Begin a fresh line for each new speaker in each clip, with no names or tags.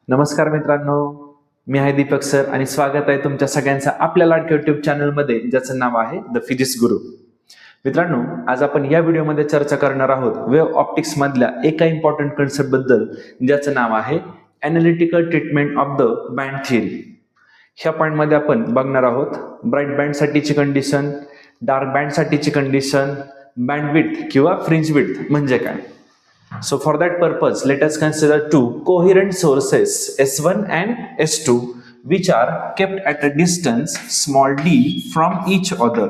नमस्कार मित्रांनो, मी आहे दीपक सर आणि स्वागत आहे तुमच्या सगळ्यांचं आपल्या लाडक्या युट्यूब चॅनलमध्ये, ज्याचं नाव आहे द फिजिक्स गुरु. मित्रांनो, आज आपण या व्हिडिओमध्ये चर्चा करणार आहोत वेव्ह ऑप्टिक्स मधल्या एका इम्पॉर्टंट कन्सेप्ट बद्दल, ज्याचं नाव आहे analytical treatment of the band theory. ह्या पॉइंट मध्ये आपण बघणार आहोत ब्राईट बँड साठीची कंडिशन, डार्क बँड साठीची कंडिशन, बँड विड्थ किंवा फ्रिंज विड्थ म्हणजे काय. So for that purpose, let us consider two coherent sources S1 and S2 which are kept at a distance small d from each other.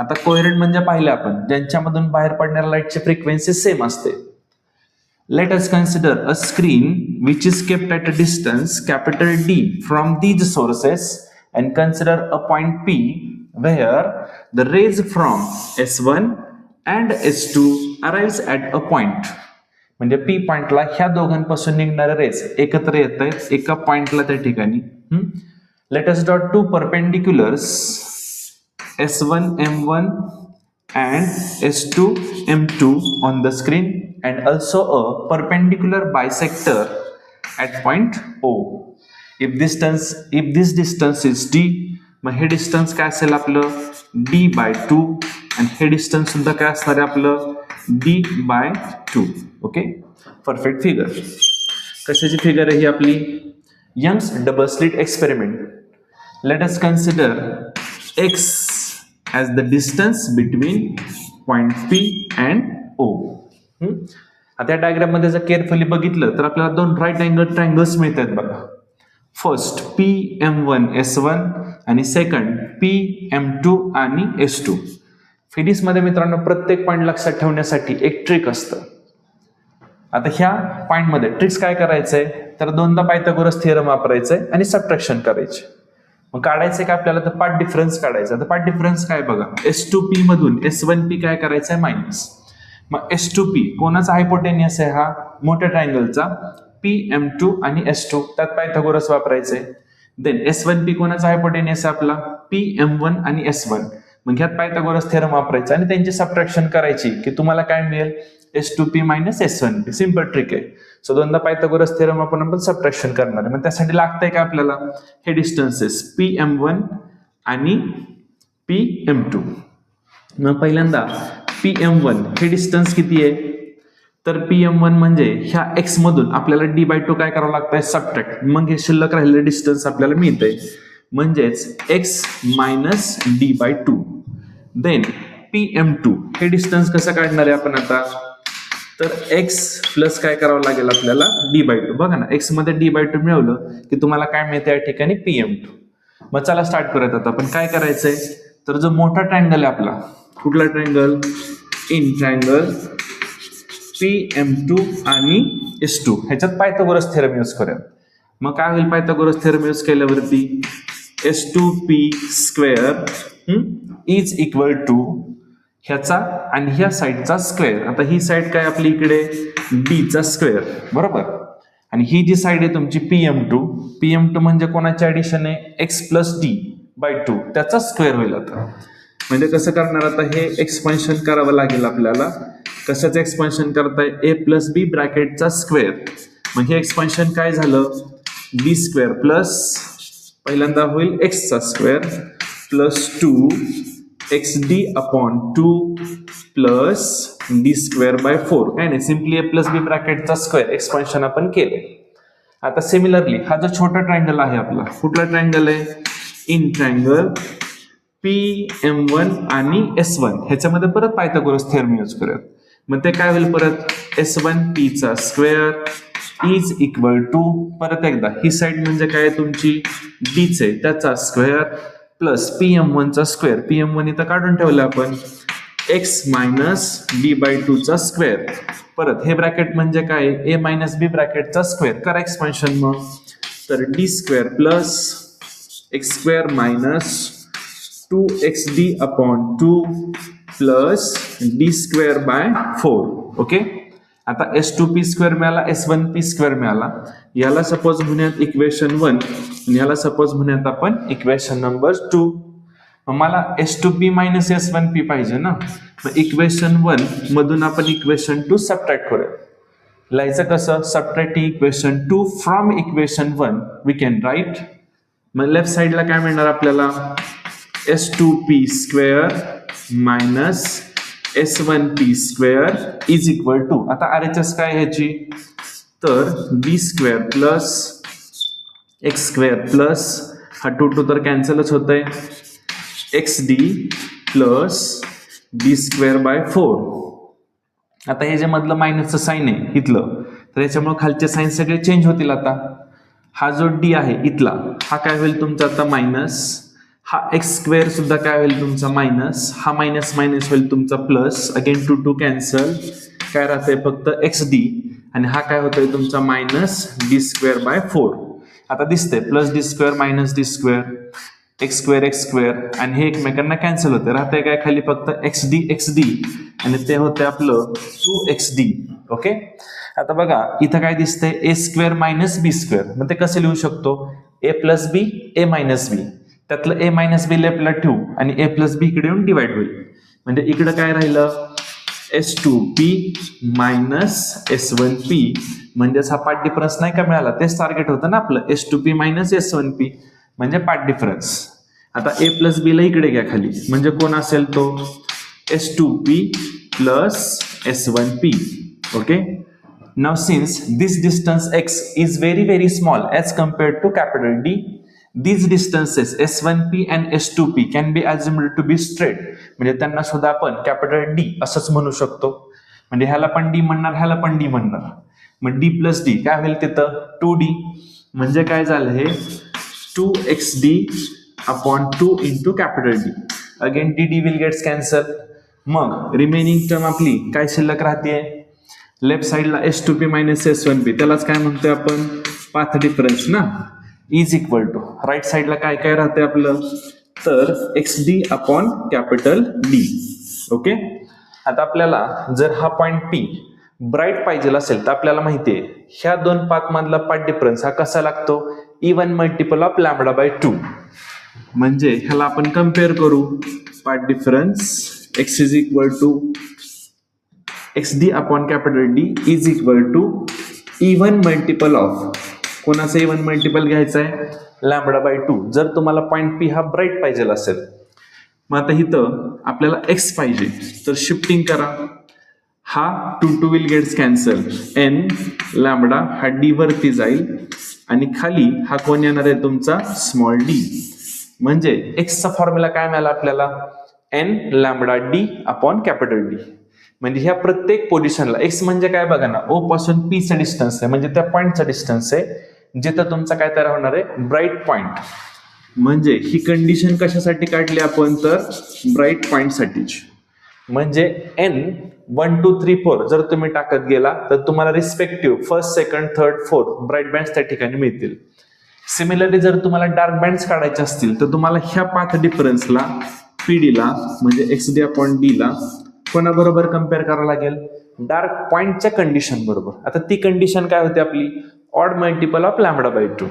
आता coherent म्हणजे पाहिले आपण ज्यांच्यामधून बाहेर पडणाऱ्या लाईटची फ्रिक्वेन्सी सेम असते. Let us consider a screen which is kept at a distance capital D from these sources and consider a point P where the rays from S1 and S2 arrives at a point. म्हणजे P पॉइंटला ह्या दोघांपासून निघणारे raise एकत्र येत आहेत एका पॉइंटला त्या ठिकाणी. Let us draw two perpendiculars S1 M1 and S2 M2 on the screen and also a perpendicular bisector at point O. If this distance is D, मग हे डिस्टन्स काय असेल आपलं D/2 आणि हे डिस्टन्स सुद्धा काय असणार आहे आपलं D/2. Okay, perfect figure. कशाची फिगर आहे ही आपली Young's double slit experiment. Let us consider x as the distance between point P and O. आता या डायग्राम मध्ये जर केअरफुली बघितलं तर आपल्याला दोन राईट अँगल ट्रायंगल्स मिळतात बघा. फर्स्ट PM1 S1 आणि सेकंड PM2 आणि S2. फिजिक्स मध्ये मित्रांनो प्रत्येक पॉइंट लक्षात ठेवण्यासाठी एक ट्रिक असतं. आता ह्या पॉइंट मध्ये ट्रिक्स काय करायचंय तर दोनदा पायथागोरस थिअरम वापरायचंय आणि सबट्रॅक्शन करायचे. मग काढायचंय का आपल्याला तर पार्ट डिफरन्स काढायचा. तर पार्ट डिफरन्स काय बघा, S2P मधून S1P काय करायचंय मायनस. मग S2P कोणाचा हायपोटेनियस आहे हा मोठ्या ट्रायंगलचा PM2 आणि S2, त्यात पायथागोरस वापरायचंय. देन S1P कोणाचा हायपोटेनियस आहे आपला PM1 आणि S1. मग ह्यात पायथागोरस थिअरम वापरायचं आणि त्यांची सबट्रॅक्शन करायची की तुम्हाला काय मिळेल S2P minus S1P. Simple trick आहे. सो दोनदा पायथागोरस थिअरम आपण सबट्रॅक्शन करणार आहे. मग त्यासाठी लागतंय का आपल्याला हे डिस्टन्सेस PM1 आणि PM2. मग पहिल्यांदा PM1 हे डिस्टन्स किती आहे तर PM1 म्हणजे ह्या x मधून आपल्याला D/2 काय करावं लागतंय सबट्रॅक्ट. मग हे शिल्लक राहिलेलं डिस्टन्स आपल्याला मिळतंय म्हणजेच x minus D/2. Then PM2 हे डिस्टन्स कसं काढणार आहे आपण आता तर x प्लस काय करावं लागेल आपल्याला D/2. बघा ना, x मध्ये D/2 मिळवलं की तुम्हाला काय मिळते या ठिकाणी PM2. मग चला स्टार्ट करूयात. आता आपण काय करायचंय तर जो मोठा ट्रायंगल आहे आपला, कुठला ट्रायंगल इन ट्रायंगल PM2 आणि S2 ह्याच्यात पायथागोरस थिअरम यूज करूया. मग काय होईल पायथागोरस थिअरम यूज केल्यावरती S2P square is equal to ह्याचा आणि ह्या साईडचा स्क्वेअर. आता ही साईड काय आपली इकडे D चा स्क्वेअर बरोबर, आणि ही जी साईड आहे तुमची PM2 म्हणजे कोणाची ऍडिशन आहे x प्लस D/2 त्याचा स्क्वेअर होईल. आता म्हणजे कसं करणार आता हे एक्सपान्शन करावं लागेल आपल्याला. कशाचं एक्सपान्शन करताय A प्लस B ब्रॅकेटचा स्क्वेअर. मग हे एक्सपान्शन काय झालं B स्क्वेअर प्लस पहिल्यांदा होईल x चा square plus 2xD/2 plus D square by 4. काय नाही, सिम्पली A प्लस B ब्रॅकेटचा स्क्वेअर एक्सपान्शन आपण केले. आता सिमिलरली हा जो छोटा ट्रायंगल आहे आपला, कुठला ट्रायंगल आहे इन ट्रायंगल PM1 आणि S1 ह्याच्यामध्ये परत पायथागोरस थिअरम यूज करूयात. मग ते काय होईल परत S1P चा स्क्वेअर इज इक्वल टू परत एकदा ही साईड म्हणजे काय तुमची Dच आहे त्याचा स्क्वेअर प्लस PM1 चा स्क्वेअर. PM1 इथं काढून ठेवलं आपण x मायनस D/2 चा स्क्वेअर. परत हे ब्रॅकेट म्हणजे काय A मायनस B ब्रॅकेटचा स्क्वेअर. करा एक्सपान्शन मग तर D square plus x square minus 2xD/2 plus D square by 4. Okay, आता S2P स्क्वेअर मिळाला, S1P स्क्वेअर मिळाला. याला सपोज म्हणूयात इक्वेशन 1 आणि याला सपोज म्हणूयात आपण इक्वेशन नंबर 2. मला S2P मायनस S1P पाहिजे ना. मग इक्वेशन 1 मधून आपण इक्वेशन 2 सबट्रॅक्ट करूया. लिहायचं कसं, subtracting equation 2 from equation 1 we can write. मग लेफ्ट साइडला काय मिळणार आपल्याला, S2p square minus S1p square is equal to, आता RHS काय ह्याची, तर b square plus x square plus हा 2 तर कॅन्सलच होत आहे, xd प्लस b स्क्वेअर बाय 4. आता हे जे मधलं मायनसचं साईन आहे इथलं, तर याच्यामुळे खालचे साईन सगळे चेंज होतील. आता हा जो d आहे इथला, हा काय होईल तुमचा आता मायनस, हा एक्स स्क्वेअर सुद्धा काय होईल तुमचा मायनस, हा मायनस मायनस होईल तुमचा प्लस, अगेन 2 कॅन्सल, काय राहतंय फक्त xd, आणि हा काय होतोय तुमचा मायनस d स्क्वेअर बाय 4. आता दिसतंय plus d square minus d square, x square, आणि हे एकमेकांना कॅन्सल होते, राहतंय काय खाली फक्त xd, आणि ते होते आपलं 2xd. ओके, आता बघा इथं काय दिसतंय, a square minus b square, मग ते कसं लिहू शकतो, a plus b a minus b, त्यातलं a मायनस b लेफ्टला ठेवू आणि a प्लस b इकडे येऊन डिवाइड होईल, म्हणजे इकडं काय राहिलं, S2p मायनस S1p, म्हणजेच हा पार्ट डिफरन्स नाही का मिळाला, तेच टार्गेट होतं ना आपलं, S2p मायनस S1p म्हणजे पार्ट डिफरन्स. आता a प्लस b ला इकडे घ्या खाली, म्हणजे कोण असेल तो S2p plus S1p. Okay, now since this distance x is very small as compared to capital D, these distances S1p and S2p can be assumed to be straight, म्हणजे त्यांना सुद्धा आपण कॅपिटल D असंच म्हणू शकतो. म्हणजे ह्याला पण D म्हणणार, ह्याला पण D म्हणणार, मग D प्लस D काय होईल तिथं 2D, म्हणजे काय झालं हे 2xd upon 2 into capital D. Again D will gets cancel, मग रिमेनिंग टर्म आपली काय शिल्लक राहते, लेफ्ट साइडला S2p मायनस S1p, त्यालाच काय म्हणतोय आपण पाथ डिफरन्स ना, इज इक्वल टू राईट साइडला काय काय राहते आपलं, तर xd upon capital D. Okay, आता आपल्याला जर हा पॉइंट P ब्राईट पाहिजे असेल तर आपल्याला माहिती आहे ह्या दोन पाथ मधला पाथ डिफरन्स हा कसा लागतो, even multiple of lambda by 2, म्हणजे ह्याला आपण कम्पेअर करू, path difference x is equal to xd upon capital D is equal to even multiple of, कोणाचं इवन मल्टिपल घ्यायचं आहे, लॅम्बडा बाय 2, जर तुम्हाला पॉइंट P हा ब्राईट पाहिजे असेल. मग आता इथं आपल्याला x पाहिजे, तर शिफ्टिंग करा, हा 2 will gets cancel, n lambda हा d वरती जाईल, आणि खाली हा कोण येणार आहे तुमचा स्मॉल d, म्हणजे x चा फॉर्म्युला काय मिळाला आपल्याला, n lambda d upon capital D. म्हणजे ह्या प्रत्येक पोझिशनला x म्हणजे काय बघा ना, O पासून P चा डिस्टन्स आहे, म्हणजे त्या पॉइंटचा डिस्टन्स आहे जिथं तुमचा काय तयार होणार आहे, ब्राईट पॉइंट. म्हणजे ही कंडिशन कशासाठी काढली आपण, तर ब्राईट पॉइंट साठीच. म्हणजे n 1 2 3 4 जर तुम्ही टाकत गेला तर तुम्हाला respective first second third fourth bright bands त्या ठिकाणी मिळतील. सिमिलरली जर तुम्हाला डार्क बँड्स काढायचे असतील तर तुम्हाला ह्या पाथ डिफरन्सला PD ला म्हणजे XD अपॉन D ला कोणाबरोबर कम्पेअर करावं लागेल, डार्क पॉइंटच्या कंडिशन बरोबर. आता ती कंडिशन काय होती आपली, odd multiple of lambda by 2,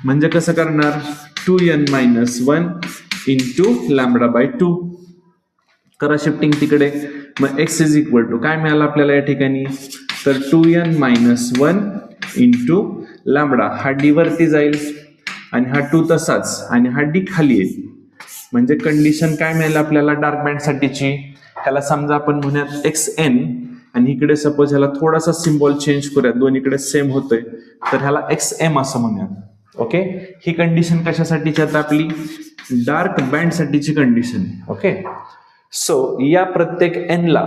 म्हणजे कसं करणार 2n-1 इंटू लॅम्बडा बाय 2, करा शिफ्टिंग तिकडे, मग x इज इक्वल टू काय मिळालं आपल्याला या ठिकाणी, तर 2n-1 इंटू लॅम्बडा हा d वरती जाईल आणि हा 2 तसाच आणि हा d खाली येईल. म्हणजे कंडिशन काय मिळेल आपल्याला डार्क बँड साठीची, ह्याला समजा आपण म्हणूयात xn आणि इकडे सपोज ह्याला थोडासा सिम्बॉल चेंज करूयात, दोन्हीकडे सेम होतोय तर ह्याला xm असं म्हणूयात. ओके, ही कंडिशन कशासाठीची आता आपली डार्क बँड साठीची कंडिशन आहे. ओके, सो या प्रत्येक n ला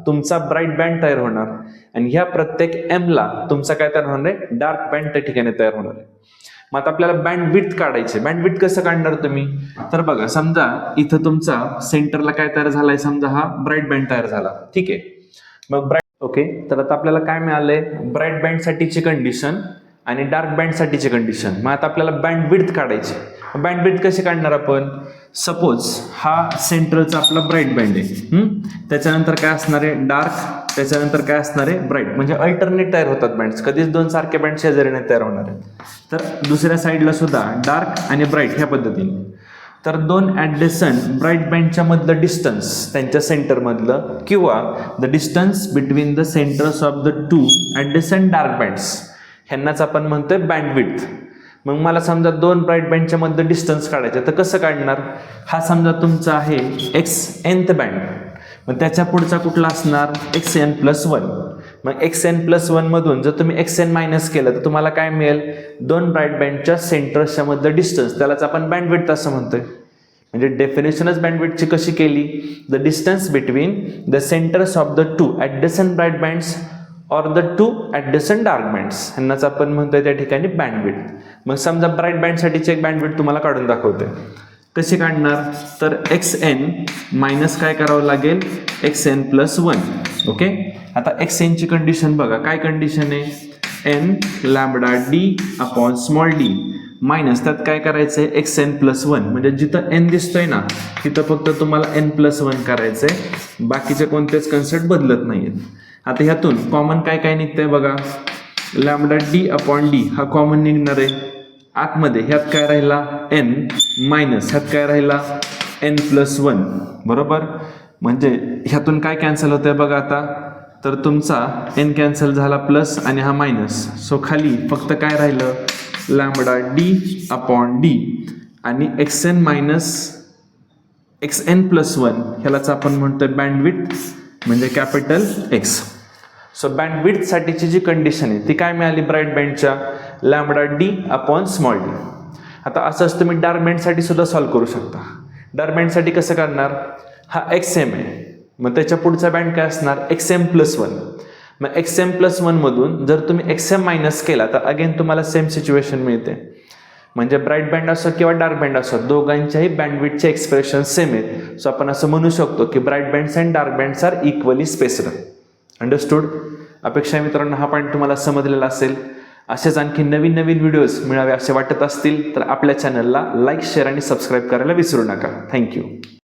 तुमचा ब्राईट बँड तयार होणार आणि ह्या प्रत्येक m ला तुमचा काय तयार होणार आहे, डार्क बँड त्या ठिकाणी तयार होणार आहे. मग आता आपल्याला बँड विड्थ काढायचे, बँड विड्थ कसं काढणार तुम्ही, तर बघा समजा इथं तुमचा सेंटरला काय तयार झालाय, समजा हा ब्राईट बँड तयार झाला, ठीक आहे. मग ब्राईट ओके, तर आता आपल्याला काय मिळालंय, ब्राईट बँड साठीची कंडिशन आणि डार्क बँड साठीची कंडिशन. मग आता आपल्याला बँड विड्थ काढायची. बँड विड्थ कशी काढणार आपण, सपोज हा सेंट्रलचा आपला ब्राईट बँड आहे, त्याच्यानंतर काय असणार आहे डार्क, त्याच्यानंतर काय असणार आहे ब्राईट, म्हणजे अल्टरनेट तयार होतात बँड्स, कधीच दोन सारखे बँड शेजारीने तयार होणार आहेत. तर दुसऱ्या साईडला सुद्धा डार्क आणि ब्राईट ह्या पद्धतीने. तर दोन ॲडजसंट ब्राईट बँडच्या मधलं डिस्टन्स त्यांच्या सेंटरमधलं किंवा the distance between the centres of the two adjacent dark bands ह्यांनाच आपण म्हणतोय बँडविड्थ. मग मला समजा दोन ब्राईट बँडच्या मधलं डिस्टन्स काढायचं, तर कसं काढणार? हा समजा तुमचा आहे xnth बँड, मग त्याच्या पुढचा कुठला असणार? xn+1. मग xn+1 मधून जर तुम्ही xn मायनस केलं तर तुम्हाला काय मिळेल? दोन ब्राईट बँडच्या सेंटर्सच्या मधलं डिस्टन्स, त्यालाच आपण बँडविड्थ असं म्हणतोय. म्हणजे डेफिनेशनच बँडविड्थची कशी केली? The distance between the centres of the two adjacent bright bands or the two adjacent dark bands ह्यांनाच आपण म्हणतोय त्या ठिकाणी बँडविड्थ. मग समजा ब्राईट बँडसाठीची एक बँडविड्थ तुम्हाला काढून दाखवते. कशी काढणार? तर xn मायनस काय करावं लागेल? xn+1. ओके. आता xn ची कंडिशन बघा, काय कंडिशन आहे? n λd/d मायनस त्यात काय करायचंय? xn+1. म्हणजे जिथं n दिसतोय ना तिथं फक्त तुम्हाला n+1 करायचंय, बाकीचे कोणतेच कन्सेप्ट बदलत नाहीयेत. आता ह्यातून कॉमन काय काय निघतंय बघा, λd/d हा कॉमन निघणार आहे. आतमध्ये ह्यात काय राहिला? n मायनस ह्यात काय राहिला? n+1. बरोबर. म्हणजे ह्यातून काय कॅन्सल होतंय बघा आता, तर तुमचा n कॅन्सल झाला प्लस आणि हा मायनस, सो खाली फक्त काय राहिलं? λd/d आणि xn मायनस xn+1 ह्यालाच आपण म्हणतोय बँडविड्थ म्हणजे कॅपिटल X. सो बँडविड्थसाठीची जी कंडिशन आहे ती काय मिळाली ब्राईट बँडच्या? λd/d. आता असंच तुम्ही डार्क बँडसाठी सुद्धा सॉल्व्ह करू शकता. डार्क बँडसाठी कसं करणार? हा xm आहे, मग त्याच्या पुढचा बँड काय असणार? xm+1. मग xm+1 मधून जर तुम्ही xm मायनस केला तर अगेन तुम्हाला सेम सिच्युएशन मिळते. म्हणजे ब्राईट बँड असो किंवा डार्क बँड असो, दोघांच्याही बँडविड्थचे एक्सप्रेशन सेम आहेत. सो आपण असं म्हणू शकतो की bright bands and dark bands are equally spaced. Understood? अपेक्षा मित्रांनो हा पॉईंट तुम्हाला समजलेला असेल. असेच आणखी नवीन नवीन व्हिडिओज मिळावे असे वाटत असतील तर आपल्या चॅनलला लाईक, शेअर आणि सबस्क्राईब करायला विसरू नका. थँक्यू.